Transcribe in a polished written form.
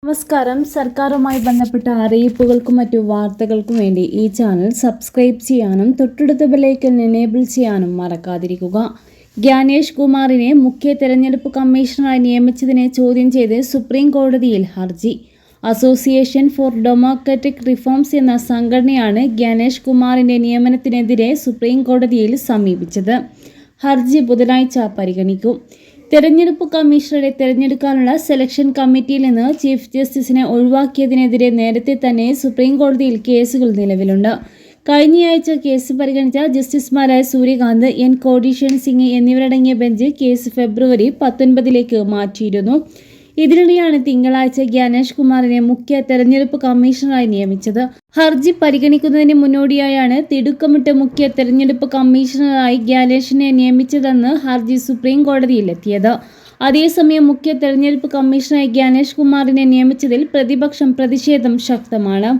നമസ്കാരം. സർക്കാരുമായി ബന്ധപ്പെട്ട അറിയിപ്പുകൾക്കും മറ്റു വാർത്തകൾക്കും വേണ്ടി ഈ ചാനൽ സബ്സ്ക്രൈബ് ചെയ്യാനും തൊട്ടടുത്ത ബെല്ലൈക്കൺ എനേബിൾ ചെയ്യാനും മറക്കാതിരിക്കുക. ഗ്യാനേഷ് കുമാറിനെ മുഖ്യ തെരഞ്ഞെടുപ്പ് കമ്മീഷണറായി നിയമിച്ചതിനെ ചോദ്യം ചെയ്ത് സുപ്രീം കോടതിയിൽ ഹർജി. അസോസിയേഷൻ ഫോർ ഡെമോക്രാറ്റിക് റിഫോംസ് എന്ന സംഘടനയാണ് ഗ്യാനേഷ് കുമാറിന്റെ നിയമനത്തിനെതിരെ സുപ്രീം കോടതിയിൽ സമീപിച്ചത്. ഹർജി ബുധനാഴ്ച പരിഗണിക്കും. തെരഞ്ഞെടുപ്പ് കമ്മീഷണറെ തെരഞ്ഞെടുക്കാനുള്ള സെലക്ഷൻ കമ്മിറ്റിയിൽ നിന്ന് ചീഫ് ജസ്റ്റിസിനെ ഒഴിവാക്കിയതിനെതിരെ നേരത്തെ തന്നെ സുപ്രീം കോടതിയിൽ കേസുകൾ നിലവിലുണ്ട്. കഴിഞ്ഞയാഴ്ച കേസ് പരിഗണിച്ച ജസ്റ്റിസുമാരായ സൂര്യകാന്ത്, എൻ കോടീശ്വരൻ സിംഗ് എന്നിവരടങ്ങിയ ബെഞ്ച് കേസ് ഫെബ്രുവരി 19 മാറ്റിയിരുന്നു. ഇതിനിടെയാണ് തിങ്കളാഴ്ച ഗ്യാനേഷ് കുമാറിനെ മുഖ്യ തെരഞ്ഞെടുപ്പ് കമ്മീഷണറായി നിയമിച്ചത്. ഹർജി പരിഗണിക്കുന്നതിന് മുന്നോടിയായാണ് തിടുക്കമിട്ട് മുഖ്യ തെരഞ്ഞെടുപ്പ് കമ്മീഷണറായി ഗ്യാനേഷിനെ നിയമിച്ചതെന്ന് ഹർജി സുപ്രീം കോടതിയിലെത്തിയത്. അതേസമയം മുഖ്യ തെരഞ്ഞെടുപ്പ് കമ്മീഷണറായി ഗ്യാനേഷ് കുമാറിനെ നിയമിച്ചതിൽ പ്രതിപക്ഷം പ്രതിഷേധം ശക്തമാണ്.